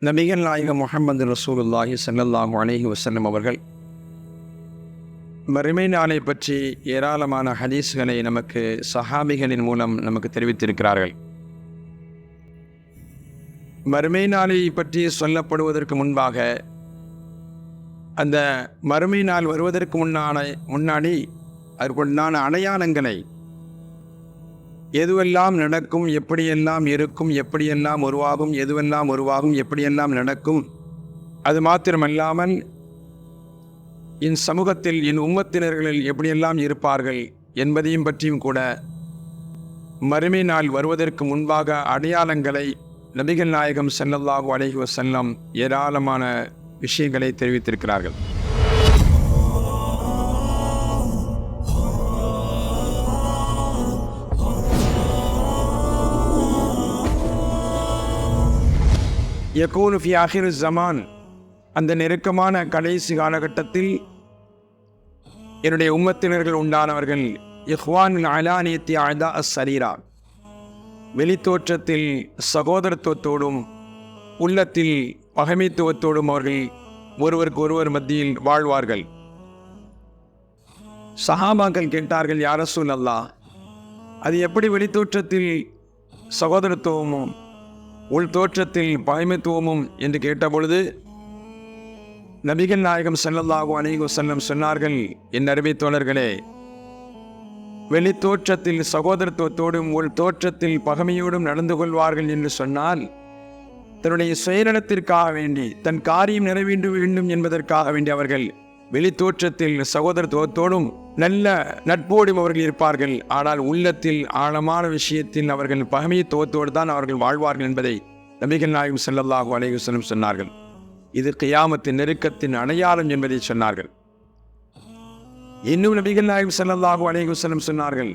நபிகள் நாயகம் முஹம்மது ரசூலுல்லாஹி ஸல்லல்லாஹு அலைஹி வஸல்லம் அவர்கள் மறுமை நாளை பற்றி ஏராளமான ஹதீஸ்களை நமக்கு சஹாபிகளின் மூலம் நமக்கு தெரிவித்திருக்கிறார்கள். மறுமை நாளை பற்றி சொல்லப்படுவதற்கு முன்பாக அந்த மறுமை நாள் வருவதற்கு முன்னாடி அதற்குண்டான அடையாளங்களை, எதுவெல்லாம் நடக்கும், எப்படியெல்லாம் இருக்கும், எப்படியெல்லாம் உருவாகும், எதுவெல்லாம் உருவாகும், எப்படியெல்லாம் நடக்கும், அது மாத்திரமல்லாமல் என் சமூகத்தில் என் உம்மத்தினர்களில் எப்படியெல்லாம் இருப்பார்கள் என்பதையும் பற்றியும் கூட மறுமை நாள் வருவதற்கு முன்பாக அடையாளங்களை நபிகள் நாயகம் ஸல்லல்லாஹு அலைஹி வஸல்லம் ஏராளமான விஷயங்களை தெரிவித்திருக்கிறார்கள். யகூனு ஃபி ஆஹிர் ஜமான், அந்த நெருக்கமான கடைசி காலகட்டத்தில் என்னுடைய உம்மத்தினர்கள் உண்டானவர்கள் இஹ்வானுல் அலானியத்தி அஅதா அஸ்ஸரீரா, வெளித்தோற்றத்தில் சகோதரத்துவத்தோடும் உள்ளத்தில் பகைமைத்துவத்தோடும் அவர்கள் ஒருவருக்கு ஒருவர் மத்தியில் வாழ்வார்கள். சஹாபாக்கள் கேட்டார்கள், யா ரசூலல்லாஹ், அது எப்படி வெளித்தோற்றத்தில் சகோதரத்துவமும் உள் தோற்றத்தில் பகைமைத்துவமும் என்று கேட்டபொழுது நபிகள் நாயகம் ஸல்லல்லாஹு அலைஹி வஸல்லம் சொன்னார்கள், என் அருமை தோழர்களே, வெளித்தோற்றத்தில் சகோதரத்துவத்தோடும் உள் தோற்றத்தில் பகைமையோடும் நடந்து கொள்வார்கள் என்று சொன்னால் தன்னுடைய சுயநலத்திற்காக வேண்டி, தன் காரியம் நிறைவேற்ற வேண்டும் என்பதற்காக வேண்டி அவர்கள் வெளித்தோற்றத்தில் சகோதரத்துவத்தோடும் நல்ல நட்போடும் அவர்கள் இருப்பார்கள். ஆனால் உள்ளத்தில் ஆழமான விஷயத்தில் அவர்கள் பகைமைத்துவத்தோடு தான் அவர்கள் வாழ்வார்கள் என்பதை நபிகள் நாயகம் ஸல்லல்லாஹு அலைஹி வஸல்லம் சொன்னார்கள். இது கியாமத்தின் நெருக்கத்தின் அடையாளம் என்பதை சொன்னார்கள். இன்னும் நபிகள் நாயகம் ஸல்லல்லாஹு அலைஹி வஸல்லம் சொன்னார்கள்,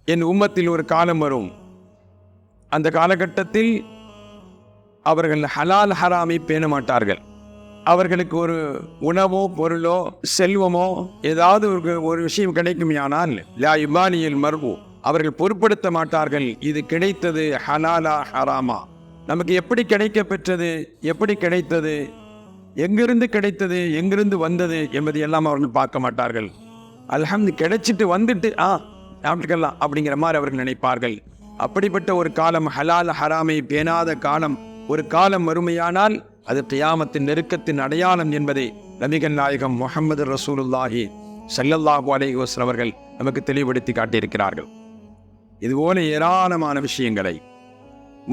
என் உம்மத்தில் ஒரு காலம் வரும், அந்த காலகட்டத்தில் அவர்கள் ஹலால் ஹராமை பேண மாட்டார்கள். அவர்களுக்கு ஒரு உணவோ பொருளோ செல்வமோ ஏதாவது ஒரு விஷயம் கிடைக்குமானால் லா யுபாலியில் மர்வு, அவர்கள் பொருட்படுத்த மாட்டார்கள், இது கிடைத்தது ஹலாலா ஹராமா, நமக்கு எப்படி கிடைக்க பெற்றது, எப்படி கிடைத்தது, எங்கிருந்து கிடைத்தது, எங்கிருந்து வந்தது என்பதை எல்லாம் அவர்கள் பார்க்க மாட்டார்கள். அல்ஹம்து, கிடைச்சிட்டு வந்துட்டு சாப்பிட்டுக்கலாம் அப்படிங்கிற மாதிரி அவர்கள் நினைப்பார்கள். அப்படிப்பட்ட ஒரு காலம், ஹலால் ஹராமை பேணாத காலம் ஒரு காலம் வறுமையானால் அது கியாமத்தின் நெருக்கத்தின் அடையாளம் என்பதை நபிகள் நாயகம் முஹம்மது ரசூலுல்லாஹி ஸல்லல்லாஹு அலைஹி வஸல்லம் அவர்கள் நமக்கு தெளிவுபடுத்தி காட்டியிருக்கிறார்கள். இதுபோல ஏராளமான விஷயங்களை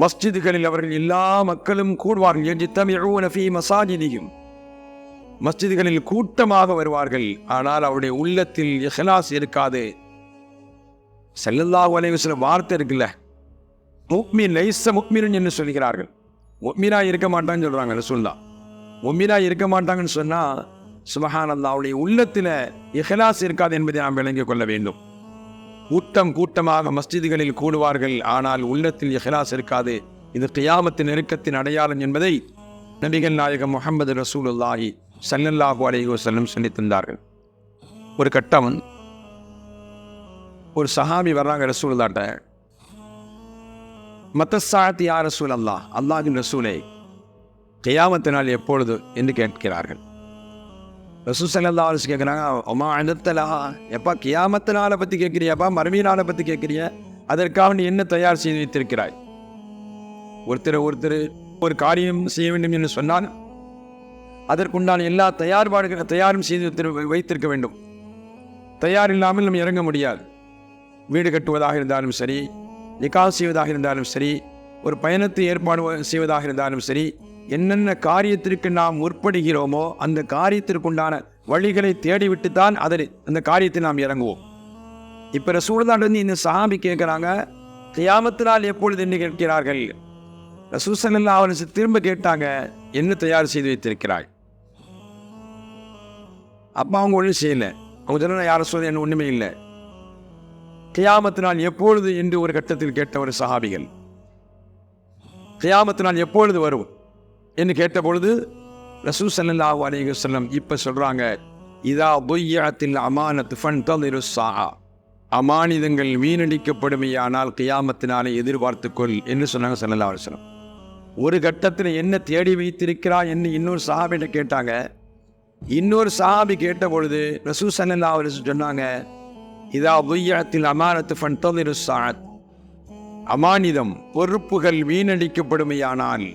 மஸ்ஜிதுகளில் அவர்கள் எல்லா மக்களும் கூடுவார்கள். யஜ்தமிஊன ஃபீ மஸாஜிதிஹிம், மஸ்ஜிதுகளில் கூட்டமாக வருவார்கள். ஆனால் அவருடைய உள்ளத்தில் இஹ்லாஸ் இருக்காது. ஸல்லல்லாஹு அலைஹி வஸல்லம் வார்த்தை இருக்குல்ல, முஃமின் லைஸ முஃமினன் என்று சொல்கிறார்கள். முஃமினா இருக்க மாட்டான்னு சொல்கிறாங்க ரசூலுல்லாஹ். முஃமினா இருக்க மாட்டாங்கன்னு சொன்னால் சுப்ஹானல்லாஹ், அவருடைய உள்ளத்தில் இஹ்லாஸ் இருக்காது என்பதை நாம் விளங்கிக் கொள்ள வேண்டும். கூட்டமாக மஸ்ஜிதுகளில் கூடுவார்கள், ஆனால் உள்ளத்தில் இஹ்லாஸ் இருக்காது. இது கியாமத்தின் நெருக்கத்தின் அடையாளம் என்பதை நபிகள் நாயகம் முஹம்மது ரசூலுல்லாஹி ஸல்லல்லாஹு அலைஹி வஸல்லம் சொல்லித் தந்தார்கள். ஒரு கட்டம், ஒரு சஹாபி வர்றாங்க ரசூலுல்லாஹ்ட்ட, மத்தஸ்ஸாஅத்தி யா ரசூலல்லாஹ், அல்லாஹ்வின் ரசூலே, கியாமத்து நாள் எப்பொழுது என்று கேட்கிறார்கள். ரசூல் ஸல்லல்லாஹு அலைஹி வஸல்லம் கேட்குறாங்க, ஒமா அனத்தலஹா, எப்பா கியாமத்து நாளை பற்றி கேட்குறியாப்பா, மறுமை நாளை பற்றி கேட்குறிய, அதற்காக நீ என்ன தயார் செய்து வைத்திருக்கிறாய்? ஒருத்தர் ஒரு காரியம் செய்ய வேண்டும் என்று சொன்னால் அதற்குண்டான எல்லா தயாரும் செய்து வைத்திருக்க வேண்டும். தயார் இல்லாமல் நம்ம இறங்க முடியாது. வீடு கட்டுவதாக இருந்தாலும் சரி, நிக்காஹ் செய்வதாக இருந்தாலும் சரி, ஒரு பயணத்தை ஏற்பாடு செய்வதாக இருந்தாலும் சரி, என்னென்ன காரியத்திற்கு நாம் முற்படுகிறோமோ அந்த காரியத்திற்குண்டான வழிகளை தேடிவிட்டு தான் அந்த காரியத்தை நாம் இறங்குவோம். இப்போ ரசூலுல்லாஹ் வந்து இந்த சஹாபி கேட்குறாங்க, கியாமத்து நாள் எப்பொழுது என்று கேட்கிறார்கள். ரசூல் ஸல்லல்லாஹு அலைஹி வஸல்லம் திரும்ப கேட்டாங்க, என்ன தயார் செய்து வைத்திருக்கிறாய்? அப்போ அவங்க ஒன்றும் செய்யலை. அவங்க சொன்ன, யாரை சொல்ல என்ன ஒன்றுமே இல்லை. கியாமத்து நாள் எப்பொழுது என்று ஒரு கட்டத்தில் கேட்ட ஒரு சஹாபிகள், கியாமத்து நாள் எப்பொழுது வரும் என்று கேட்டபொழுது ரசூல் ஸல்லல்லாஹு அலைஹி வஸல்லம் இப்போ சொல்கிறாங்க, இதா துய்யத்தில் அமானத்து ஃபன்தலிரு ஸாஅ, அமானிதங்கள் வீணடிக்கப்படுமையானால் கியாமத்தினாலே எதிர்பார்த்துக்கொள் என்று சொன்னாங்க ஸல்லல்லாஹு அலைஹி வஸல்லம். ஒரு கட்டத்தில் என்ன தேடி வைத்திருக்கிறாய் என்று இன்னொரு சஹாபிட்ட கேட்டாங்க. இன்னொரு சஹாபி கேட்ட பொழுது ரசூல் ஸல்லல்லாஹு அலைஹி வஸல்லம் சொன்னாங்க, இதா துய்யத்தில் அமானத்து ஃபன்ததிரு ஸாஅத், அமானிதம் பொறுப்புகள் வீணடிக்கப்படுமையானால்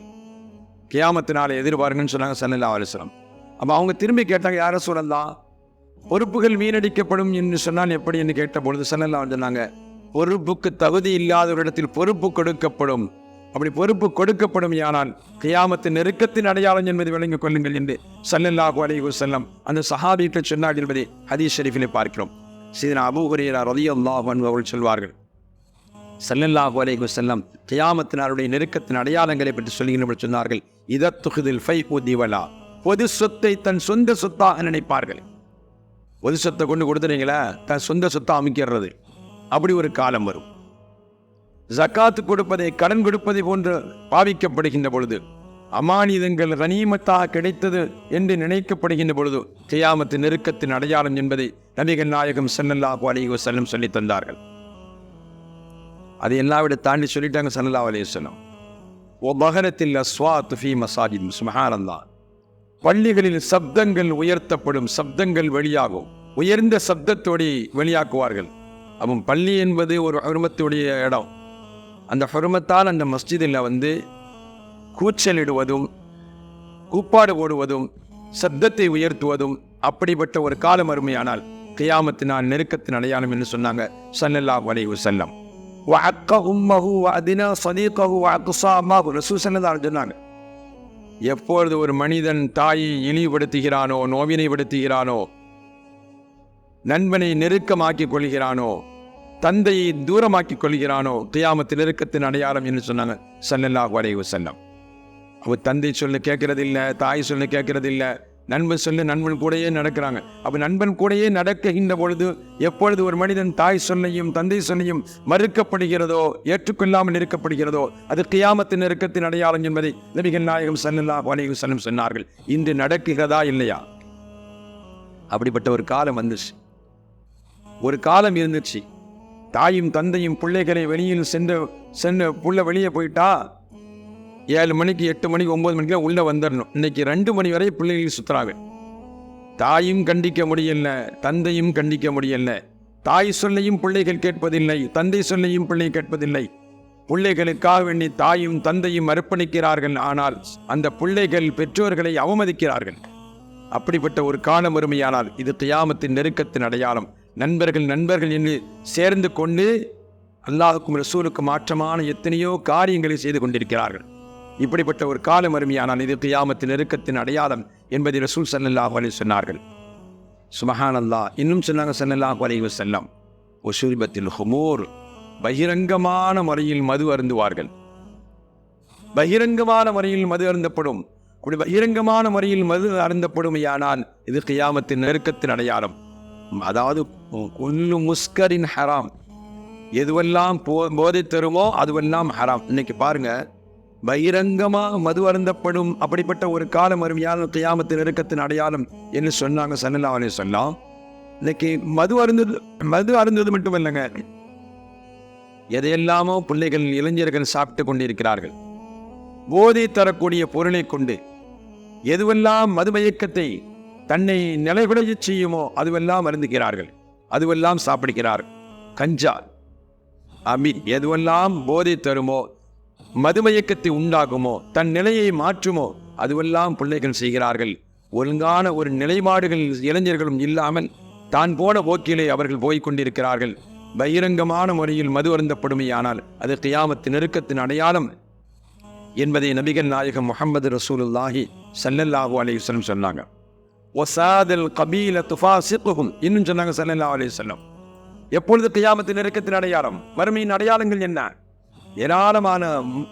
கியாமத்தினால எதிர்பாருங்கன்னு சொன்னாங்க ஸல்லல்லாஹு அலைஹி வஸல்லம். அப்போ அவங்க திரும்பி கேட்டாங்க, யார சொல்லலாம், பொறுப்புகள் வீணடிக்கப்படும் என்று சொன்னால் எப்படி என்று கேட்ட பொழுது ஸல்லல்லாஹு அலைஹி சொன்னாங்க, பொறுப்புக்கு தகுதி இல்லாதவரிடத்தில் பொறுப்பு கொடுக்கப்படும். அப்படி பொறுப்பு கொடுக்கப்படும் ஆனால் கியாமத்தின் நெருக்கத்தின் அடையாளம் என்பதை விளங்கிக் கொள்ளுங்கள் என்று ஸல்லல்லாஹு அலைஹி வஸல்லம் அந்த சஹாபிக்கு சொன்னார்கள் என்பதை ஹதீஸ் ஷரீஃபிலே பார்க்கிறோம். சீதனா அபூ ஹுரைரா ரலியல்லாஹு அன்ஹு அவர்கள் சொல்வார்கள், ஸல்லல்லாஹு அலைஹி வஸல்லம் கியாமத்தினாருடைய நெருக்கத்தின் அடையாளங்களை பற்றி சொல்லுகின்ற சொன்னார்கள், இதத்துஹுதில் ஃபைஹு திவலா, பொது சொத்தை தன் சொந்த சொத்தாக நினைப்பார்கள். பொது சொத்தை கொண்டு கொடுத்துறீங்களா, தன் சொந்த சொத்தை அமைக்கிறது. அப்படி ஒரு காலம் வரும். ஜக்காத்து கொடுப்பதை கடன் கொடுப்பதை போன்று பாவிக்கப்படுகின்ற பொழுது, அமானிதங்கள் கனிமத்தாக கிடைத்தது என்று நினைக்கப்படுகின்ற பொழுது கியாமத்தின் நெருக்கத்தின் அடையாளம் என்பதை நபிகள் நாயகம் ஸல்லல்லாஹு அலைஹி வஸல்லம் சொல்லித் தந்தார்கள். அதை எல்லாவிட தாண்டி சொல்லிட்டாங்க ஸல்லல்லாஹு அலைஹி வஸல்லம். வபஹரத்தில் அஸ்வாத் ஃபீ மசாஜித், சுப்ஹானல்லாஹ், பள்ளிகளில் சப்தங்கள் உயர்த்தப்படும், சப்தங்கள் வெளியாகும், உயர்ந்த சப்தத்தோடு வெளியாக்குவார்கள். அப்போ பள்ளி என்பது ஒரு ஹுர்மத்துடைய இடம். அந்த ஹுர்மத்தால் அந்த மஸ்ஜிதில் கூச்சலிடுவதும் கூப்பாடு போடுவதும் சப்தத்தை உயர்த்துவதும் அப்படிப்பட்ட ஒரு காலம் அருமையானால் கியாமத்தினால் நெருக்கத்தின் அடையாளம் என்று சொன்னாங்க ஸல்லல்லாஹு அலைஹி வஸல்லம். சொன்னாங்க, எப்பொழுது ஒரு மனிதன் தாயை இழிவுபடுத்துகிறானோ, நோவினைப்படுத்துகிறானோ, நண்பனை நெருக்கமாக்கிக் கொள்கிறானோ, தந்தையை தூரமாக்கிக் கொள்கிறானோ, கியாமத்தின் நெருக்கத்தின் அடையாளம் என்று சொன்னாங்க ஸல்லல்லாஹு அலைஹி வஸல்லம். அவர் தந்தை சொல்ல கேட்கறதில்லை, தாய் சொல்ல கேட்கறதில்லை, நண்பன் சொல்ல நண்பன் கூடயே நடக்கிறாங்க. அப்போ நண்பன் கூடயே நடக்குகின்ற பொழுது எப்பொழுது ஒரு மனிதன் தாய் சொல்லையும் தந்தை சொல்லையும் மறுக்கப்படுகிறதோ, ஏற்றுக்கொள்ளாமல் இருக்கப்படுகிறதோ, அது கியாமத்தின் நெருக்கத்தின் அடையாளம் என்பதை நபிகள் நாயகம் ஸல்லல்லாஹு அலைஹி வஸல்லம் சொன்னார்கள். இன்று நடக்குகிறதா இல்லையா? அப்படிப்பட்ட ஒரு காலம் வந்துச்சு, ஒரு காலம் இருந்துச்சு. தாயும் தந்தையும் பிள்ளைகளை வெளியில் சென்று புள்ள வெளியே போயிட்டா 7 மணிக்கு 8 மணிக்கு 9 மணிக்கெல்லாம் உள்ளே வந்துடணும். இன்னைக்கு 2 மணி வரை பிள்ளைகள் சுற்றுறாங்க. தாயும் கண்டிக்க முடியல, தந்தையும் கண்டிக்க முடியல. தாய் சொல்லையும் பிள்ளைகள் கேட்பதில்லை, தந்தை சொல்லையும் பிள்ளை கேட்பதில்லை. பிள்ளைகளுக்காக வேண்டி தாயும் தந்தையும் அர்ப்பணிக்கிறார்கள், ஆனால் அந்த பிள்ளைகள் பெற்றோர்களை அவமதிக்கிறார்கள். அப்படிப்பட்ட ஒரு காலம் வறுமையானால் இது கியாமத்தின் நெருக்கத்தின் அடையாளம். நண்பர்கள் என்று சேர்ந்து கொண்டு அல்லாஹுக்கும் ரசூலுக்கும் மாற்றமான எத்தனையோ காரியங்களை செய்து கொண்டிருக்கிறார்கள். இப்படிப்பட்ட ஒரு காலம் அருமையானால் இது கியாமத்தின் நெருக்கத்தின் அடையாளம் என்பதை ரசூல் ஸல்லல்லாஹு அலைஹி சொன்னார்கள். சுப்ஹானல்லாஹ். இன்னும் சொன்னாங்க ஸல்லல்லாஹு அலைஹி வஸல்லம், வஷுரிபத்தில் ஹுமூர், பகிரங்கமான முறையில் மது அருந்துவார்கள். பகிரங்கமான முறையில் மது அருந்தப்படும். அப்படி பகிரங்கமான முறையில் மது அருந்தப்படுமையானால் இது கியாமத்தின் நெருக்கத்தின் அடையாளம். அதாவது குல்லு முஸ்கரின் ஹராம், எதுவெல்லாம் போதை தருமோ அதுவெல்லாம் ஹராம். இன்னைக்கு பாருங்க, பகிரங்கமாக மது அருந்தப்படும் அப்படிப்பட்ட ஒரு காலம் அருமையான கியாமத்தின் நெருக்கத்தின் அடையாளம் என்று சொன்னாங்க ஸல்லல்லாஹு அலைஹி வஸல்லம். இன்னைக்கு மது அருந்தது மட்டும் இல்லைங்க, எதையெல்லாமோ பிள்ளைகள் இளைஞர்கள் சாப்பிட்டு கொண்டிருக்கிறார்கள். போதை தரக்கூடிய பொருளை கொண்டு எதுவெல்லாம் மதுமயக்கத்தை தன்னை நிலைகுலைய செய்யுமோ அதுவெல்லாம் அருந்துகிறார்கள், அதுவெல்லாம் சாப்பிடுகிறார்கள். கஞ்சா, அமீன், எதுவெல்லாம் போதை தருமோ, மதுமயக்கத்தை உண்டாகுமோ, தன் நிலையை மாற்றுமோ அதுவெல்லாம் பிள்ளைகள் செய்கிறார்கள். ஒழுங்கான ஒரு நிலைப்பாடுகள் இளைஞர்களும் இல்லாமல் தான் போன போக்கிலே அவர்கள் போய்கொண்டிருக்கிறார்கள். பகிரங்கமான முறையில் மது அருந்தப்படுமையானால் அது கியாமத்தின் நெருக்கத்தின் அடையாளம் என்பதை நபிகள் நாயகம் முஹம்மது ரசூலுல்லாஹி ஸல்லல்லாஹு அலைஹி வஸல்லம் சொன்னாங்க. வஸாதல் கபீலத்து ஃபாஸிகுஹும், இன்னும் சொன்னாங்க ஸல்லல்லாஹு அலைஹி வஸல்லம். எப்பொழுது கியாமத்தின் நெருக்கத்தின் அடையாளம், மறுமையின் அடையாளங்கள் என்ன? ஏராளமான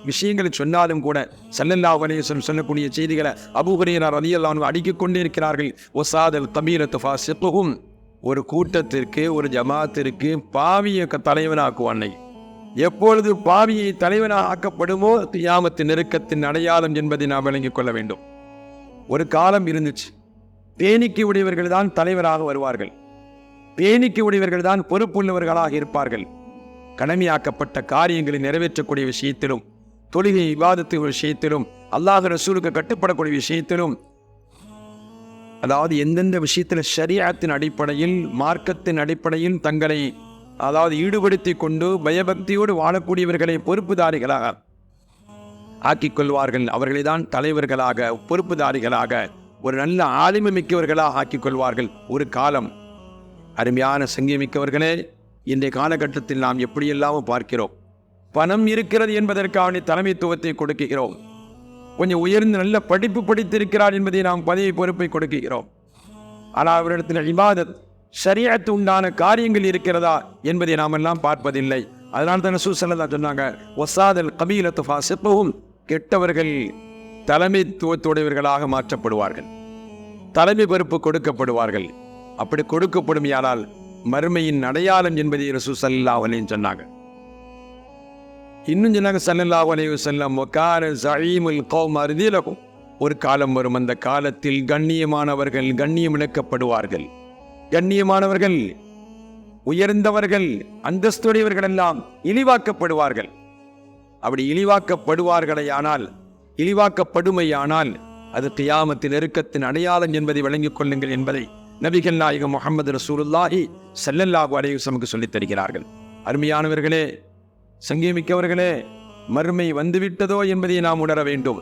விஷயங்களை சொன்னாலும் கூட ஸல்லல்லாஹு அலைஹி வஸல்லம் சொல்லக்கூடிய செய்திகளை அபூ ஹுரைரா ரலியல்லாஹு அன்ஹு அடிக்கிக் கொண்டே இருக்கிறார்கள். வஸாதல் கபீலத்து ஃபாஸிகுஹும், ஒரு கூட்டத்திற்கு, ஒரு ஜமாத்திற்கு பாவியை தலைவனாக்குவானை. எப்பொழுது பாவியை தலைவனாக ஆக்கப்படுமோ கியாமத்தின் நெருக்கத்தின் அடையாளம் என்பதை நாம் விளங்கிக் கொள்ள வேண்டும். ஒரு காலம் இருந்துச்சு, பேணிக்கை உடையவர்கள் தான் தலைவராக வருவார்கள், பேணிக்கை உடையவர்கள் தான் பொறுப்புள்ளவர்களாக இருப்பார்கள். கடமையாக்கப்பட்ட காரியங்களை நிறைவேற்றக்கூடிய விஷயத்திலும் தொழுகை இபாதத்து விஷயத்திலும் அல்லாஹ் ரசூலுக்கு கட்டுப்படக்கூடிய விஷயத்திலும், அதாவது எந்தெந்த விஷயத்தில் ஷரீஅத்தின் அடிப்படையில் மார்க்கத்தின் அடிப்படையில் தங்களை ஈடுபடுத்தி கொண்டு பயபக்தியோடு வாழக்கூடியவர்களை பொறுப்புதாரிகளாக ஆக்கிக் கொள்வார்கள். அவர்களை தான் தலைவர்களாக பொறுப்புதாரிகளாக ஒரு நல்ல ஆளுமை மிக்கவர்களாக ஆக்கிக் கொள்வார்கள் ஒரு காலம். அருமையான சங்கியமிக்கவர்களே, இன்றைய காலகட்டத்தில் நாம் எப்படியெல்லாம் பார்க்கிறோம். பணம் இருக்கிறது என்பதற்காக தலைமைத்துவத்தை கொடுக்கிறோம். கொஞ்சம் உயர்ந்து நல்ல படிப்பு படித்திருக்கிறார் என்பதை நாம் பதவி பொறுப்பை கொடுக்கிறோம். ஆனால் அவரிடத்தில் இபாதத் ஷரீஅத்து உண்டான காரியங்கள் இருக்கிறதா என்பதை நாம் எல்லாம் பார்ப்பதில்லை. அதனால் தான் ரசூல் ஸல்லல்லாஹு சொன்னாங்க, வஸாதல் கபீலத்து ஃபாஸிக்ஹும், கெட்டவர்கள் தலைமைத்துவத்துடையவர்களாக மாற்றப்படுவார்கள், தலைமை பொறுப்பு கொடுக்கப்படுவார்கள். அப்படி கொடுக்கப்படுமையானால் மறுமையின் அடையாளம் என்பதை ரசூல் ஸல்லல்லாஹு அலைஹி சொன்னாங்க. இன்னும் சொன்னாங்க ஸல்லல்லாஹு அலைஹி வஸல்லம், வகான ஸஈமுல் கௌம் அர்திலஹும், ஒரு காலம் வரும், அந்த காலத்தில் கண்ணியமானவர்கள் கண்ணியம் இழக்கப்படுவார்கள். கண்ணியமானவர்கள், உயர்ந்தவர்கள், அந்தஸ்துடையவர்கள் எல்லாம் இழிவாக்கப்படுவார்கள். அப்படி இழிவாக்கப்படுமையானால் அது கியாமத்தின் நெருக்கத்தின் அடையாளம் என்பதை விளங்கிக் கொள்ளுங்கள் என்பதை நபிகள் நாயகம் முஹம்மது ரசூலுல்லாஹி ஸல்லல்லாஹு அலைஹி வஸல்லம் சொல்லித் தருகிறார்கள். அருமையானவர்களே, சங்கியமிக்கவர்களே, மறுமை வந்துவிட்டதோ என்பதை நாம் உணர வேண்டும்.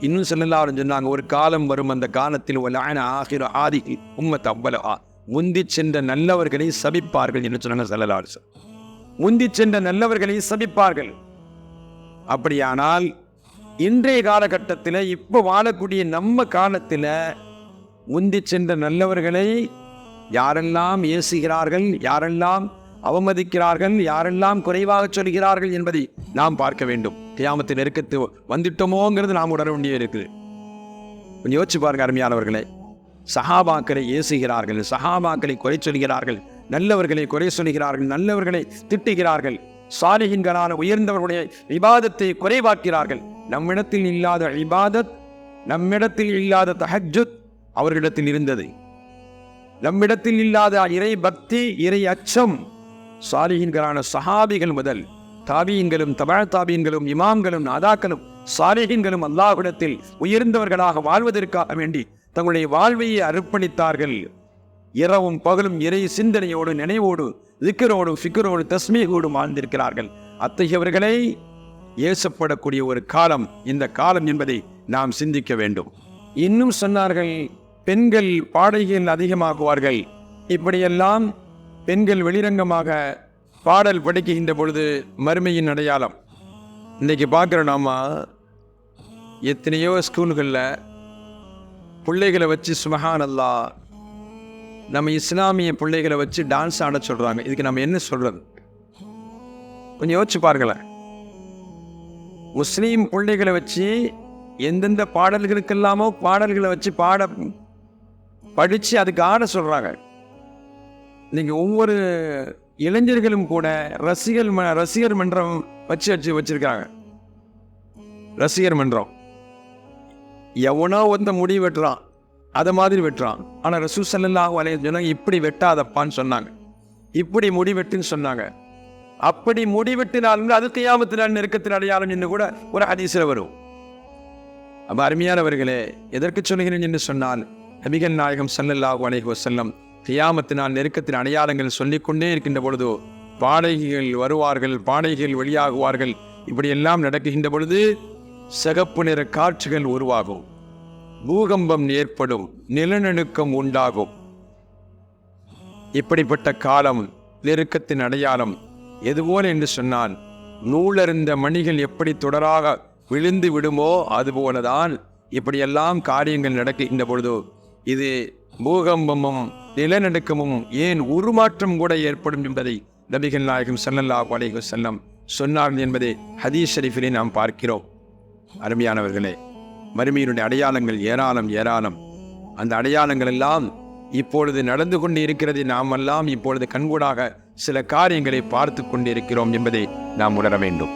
இன்னும் ஸல்லல்லாஹு சொன்னாங்க, ஒரு காலம் வரும், அந்த காலத்தில் வலஅன ஆகிரு ஆதிஹி உம்மத் அவ்வலஹா, முந்தி சென்ற நல்லவர்களை சபிப்பார்கள் என்று சொன்னாங்க ஸல்லல்லாஹு அலைஹி வஸல்லம். முந்தி சென்ற நல்லவர்களை சபிப்பார்கள். அப்படியானால் இன்றைய காலகட்டத்தில் இப்போ வாழக்கூடிய நம்ம காலத்தில் முந்தி சென்ற நல்லவர்களை யாரெல்லாம் ஏசுகிறார்கள், யாரெல்லாம் அவமதிக்கிறார்கள், யாரெல்லாம் குறைவாக சொல்கிறார்கள் என்பதை நாம் பார்க்க வேண்டும். கியாமத்து நெருக்கத்து வந்துட்டோமோங்கிறது நாம் உணர வேண்டிய இருக்குது. கொஞ்சம் யோசிச்சு பாருங்க அருமையானவர்களே. சஹாபாக்களை ஏசுகிறார்கள், சஹாபாக்களை குறை சொல்கிறார்கள், நல்லவர்களை குறை சொல்கிறார்கள், நல்லவர்களை திட்டுகிறார்கள், சாலிஹீன்களான உயர்ந்தவர்களுடைய இபாதத்தை குறைவாக்கிறார்கள். நம்மிடத்தில் இல்லாத இபாதத், நம்மிடத்தில் இல்லாத தஹஜ்ஜுத் அவர்களிடத்தில் இருந்தது. நம்மிடத்தில் இல்லாத இறை பக்தி, இறை அச்சம் சாலிஹீன்களான சஹாபிகள் முதல் தாபீன்களும் தபஅ தாபீன்களும் இமாம்களும் நாதாக்களும் சாலிஹீன்களும் அல்லாஹ்விடத்தில் உயர்ந்தவர்களாக வாழ்வதற்காக வேண்டி தங்களுடைய வாழ்வையை அர்ப்பணித்தார்கள். இரவும் பகலும் இறை சிந்தனையோடு, நினைவோடு, திக்ரோடு, ஃபிக்ரோடு, தஸ்மீகோடு வாழ்ந்திருக்கிறார்கள். அத்தகையவர்களை ஏசப்படக்கூடிய ஒரு காலம் இந்த காலம் என்பதை நாம் சிந்திக்க வேண்டும். இன்னும் சொன்னார்கள், பெண்கள் பாடகிகள் அதிகமாகுவார்கள். இப்படியெல்லாம் பெண்கள் வெளிரங்கமாக பாடல் படிக்கின்ற பொழுது மறுமையின் அடையாளம். இன்றைக்கி பார்க்குற நாம எத்தனையோ ஸ்கூல்களில் பிள்ளைகளை வச்சு சுப்ஹானல்லாஹ், நம்ம இஸ்லாமிய பிள்ளைகளை வச்சு டான்ஸ் ஆட சொல்கிறாங்க. இதுக்கு நம்ம என்ன சொல்கிறது? கொஞ்சம் யோசிச்சு பாருங்களேன். முஸ்லீம் பிள்ளைகளை வச்சு எந்தெந்த பாடல்களுக்கெல்லாமோ பாடல்களை வச்சு படித்து அதுக்கு ஆட சொல்கிறாங்க. இன்றைக்கி ஒவ்வொரு இளைஞர்களும் கூட ரசிகர் மன்றம் வச்சிருக்காங்க. ரசிகர் மன்றம் எவனோ ஒருத்த முடி வெட்டுறான், அதை மாதிரி வெட்டுறான். ஆனால் ரசூல் ஸல்லல்லாஹு அலைஹி வஸல்லம் இப்படி வெட்டாதப்பான்னு சொன்னாங்க, இப்படி முடி வெட்டுன்னு சொன்னாங்க. அப்படி முடி வெட்டினாலும் அது கியாமத்தின் நெருக்கத்தின் அடையாளம் என்று கூட ஒரு ஹதீஸில் வரும். அப்போ அருமையானவர்களே, எதற்கு சொல்கிறேன் என்று சொன்னால், நபிகள் நாயகம் ஸல்லல்லாஹு அலைஹி வஸல்லம் கியாமத்தினால் நெருக்கத்தின் அடையாளங்கள் சொல்லிக்கொண்டே இருக்கின்ற பொழுது பாடகிகள் வருவார்கள், பாடகிகள் வெளியாகுவார்கள். இப்படியெல்லாம் நடக்குகின்ற பொழுது சிகப்பு நிற காற்றுகள் உருவாகும், பூகம்பம் ஏற்படும், நிலநடுக்கம் உண்டாகும். இப்படிப்பட்ட காலம் நெருக்கத்தின் அடையாளம். எதுபோல என்று சொன்னால், நூலறிந்த மணிகள் எப்படி தொடராக விழுந்து விடுமோ அதுபோலதான் இப்படியெல்லாம் காரியங்கள் நடக்கின்ற பொழுது இது பூகம்பமும் நிலநடுக்கமும் ஏன் உருமாற்றம் கூட ஏற்படும் என்பதை நபிகள் நாயகம் ஸல்லல்லாஹு அலைஹி வஸல்லம் சொன்னார்கள் என்பதை ஹதீஸ் ஷரீஃபிலே நாம் பார்க்கிறோம். அருமையானவர்களே, மறுமையினுடைய அடையாளங்கள் ஏராளம் ஏராளம். அந்த அடையாளங்கள் எல்லாம் இப்பொழுது நடந்து கொண்டு இருக்கிறதை நாம் எல்லாம் இப்பொழுது கண்கூடாக சில காரியங்களை பார்த்து கொண்டிருக்கிறோம் என்பதை நாம் உணர வேண்டும்.